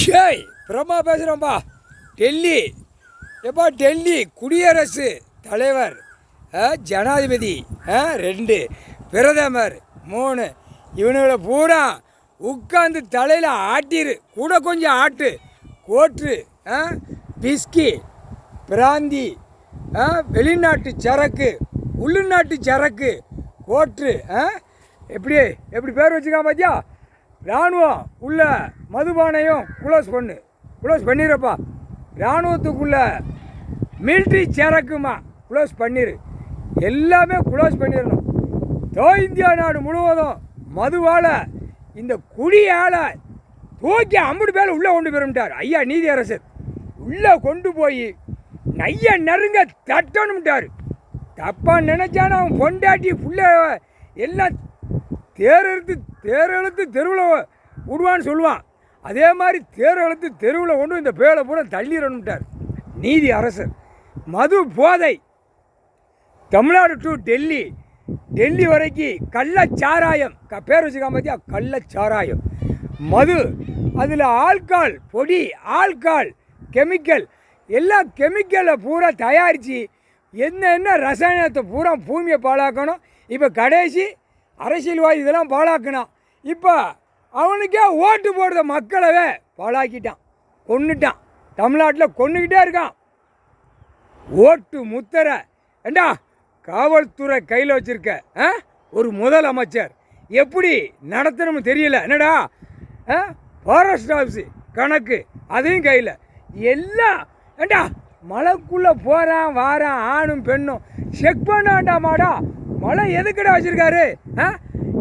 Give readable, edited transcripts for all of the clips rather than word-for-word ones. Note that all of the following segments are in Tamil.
ஏய் பிரம்மா பேசுகிறோம்ப்பா. டெல்லி எப்பா, டெல்லி குடியரசு தலைவர், ஜனாதிபதி 2, பிரதமர் 3, இவனுங்களை பூரா உட்காந்து தலையில் ஆட்டிரு, கூட கொஞ்சம் ஆட்டு, கோட்ரு, பிஸ்கி, பிராந்தி, வெளிநாட்டு சரக்கு, உள்நாட்டு சரக்கு, கோட்ரு, எப்படி பேர் வச்சுக்காம பார்த்தியா? இராணுவம் உள்ள மதுபானையும் க்ளோஸ் பண்ணிடுறப்பா. இராணுவத்துக்குள்ள மிலிட்ரி சரக்குமா க்ளோஸ் பண்ணிடு, எல்லாமே க்ளோஸ் பண்ணிடணும். இந்தியா நாடு முழுவதும் மதுவால் இந்த குடியால் தூக்கி 50 பேர் உள்ளே கொண்டு போயிட்டார் ஐயா நீதியரசர். உள்ளே கொண்டு போய் நைய நெருங்க தட்டணும்ட்டார். தப்பாக நினச்சான அவன் பொண்டாட்டி புள்ள எல்லாம் தேரெழுத்து தெருவில் விடுவான்னு சொல்லுவான். அதே மாதிரி தேரெழுத்து தெருவில் கொண்டு இந்த பேரை பூரா தள்ளிடணும்ட்டார் நீதி அரசர். மது போதை தமிழ்நாடு டு டெல்லி வரைக்கும் கள்ளச்சாராயம், பேர் வச்சுக்காம பார்த்தியா? கள்ளச்சாராயம், மது, அதில் ஆல்கால் பொடி, ஆல்கால் கெமிக்கல், எல்லா கெமிக்கலை பூரா தயாரித்து என்ன ரசாயனத்தை பூரா பூமியை பாழாக்கணும். இப்போ கடைசி அரசியல்வாதி இதெல்லாம் பாழாக்கணும். இப்போ அவனுக்கே ஓட்டு போடுற மக்களவே பாழாக்கிட்டான், கொன்னுட்டான். தமிழ்நாட்டில் கொன்னுக்கிட்டே இருக்கான். ஓட்டு முத்திரை ஏண்டா காவல்துறை கையில் வச்சுருக்க ஒரு முதலமைச்சர் எப்படி நடத்தணும்னு தெரியல. என்னடா ஃபாரஸ்ட் ஆஃபீஸு கணக்கு அதையும் கையில், எல்லாம் ஏண்டா மலைக்குள்ளே போகிறான் வாரான் ஆணும் பெண்ணும் செக் பண்ணாண்டாமாடா. மழை எதுக்கடா வச்சுருக்காரு?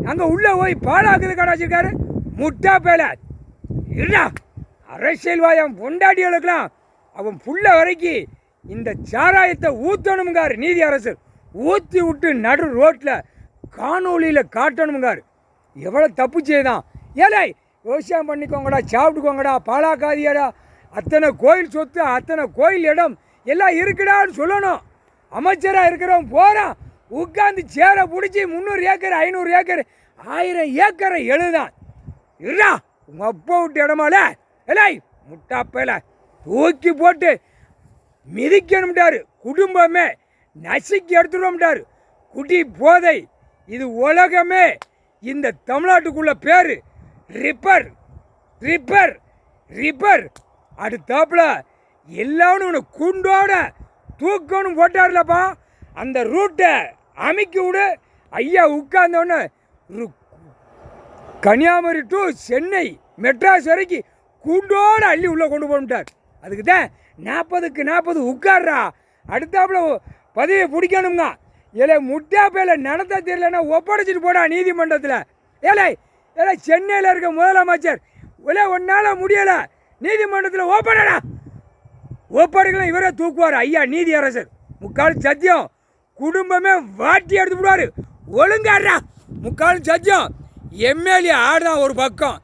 அங்கே உள்ளே போய் பாலாக்குறதுக்கடா வச்சுருக்காரு. முட்டா பேல இல்லா அரசியல்வாதம் பொண்டாட்டிகளுக்கெல்லாம் அவன் புள்ள வரைக்கும் இந்த சாராயத்தை ஊற்றணுங்கார் நீதி அரசர். ஊற்றி விட்டு நடு ரோட்டில் காணொலியில் காட்டணுங்கார். எவ்வளோ தப்பு செய்தான். ஏழை விவசாயம் பண்ணிக்கோங்கடா, சாப்பிட்டுக்கோங்கடா, பாலாக்காதியடா, அத்தனை கோயில் சொத்து, அத்தனை கோயில் இடம் எல்லாம் இருக்குடான்னு சொல்லணும். அமைச்சராக இருக்கிறவன் போகிறான், உட்காந்து சேரை பிடிச்சி 300 ஏக்கர் 500 ஏக்கர் 1000 ஏக்கரை எழுதான். இருடா உங்கள் அப்பா விட்டு இடமால இல்லை முட்டாப்பையில் தூக்கி போட்டு மிதிக்கணும்ட்டார். குடும்பமே நசுக்கி எடுத்துடுவோம்ட்டார். குடி போதை இது உலகமே இந்த தமிழ்நாட்டுக்குள்ள பேர் ரிப்பர் ரிப்பர் ரிப்பர். அடுத்தாப்புல எல்லாரும் உன்னை குண்டோட தூக்கணும் போட்டார்லப்பா. அந்த ரூட்டை அமைக்கி விடு. ஐயா உட்கார்ந்தோடனே கன்னியாகுமரி டு சென்னை மெட்ராஸ் வரைக்கும் குண்டோடு அள்ளி உள்ளே கொண்டு போட்டார். அதுக்கு தான் 40க்கு 40 உட்கார்றா. அடுத்தாப்புல பதவியை பிடிக்கணுங்க. ஏழை முட்டா பேல நடத்த தெரியலன்னா ஒப்படைச்சிட்டு போடா நீதிமன்றத்தில். ஏழை சென்னையில் இருக்க முதலமைச்சர் ஒன்றால் முடியலை, நீதிமன்றத்தில் ஒப்படைக்கலாம். இவரே தூக்குவார் ஐயா நீதி அரசர். முக்கால் சத்தியம் குடும்பமே வாட்டி எடுத்து விடுவார். ஒழுங்காடுறா முக்கால் சத்தியம். எம்எல்ஏ ஆடுதான் ஒரு பக்கம்,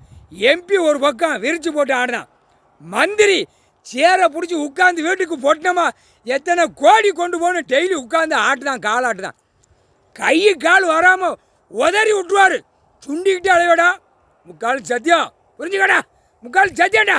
எம்பி ஒரு பக்கம் விரிச்சு போட்டு ஆடுதான். மந்திரி சேரை பிடிச்சி உட்காந்து வீட்டுக்கு போட்டோமா எத்தனை கோடி கொண்டு போகணும் டெய்லி உட்காந்து ஆட்டுதான், கால் ஆட்டுதான். கை கால் வராமல் உதறி விட்டுருவார். சுண்டிக்கிட்டு அலைவடா. முக்கால் சத்தியம் புரிஞ்சுக்கடா, முக்கால் சத்தியம்டா.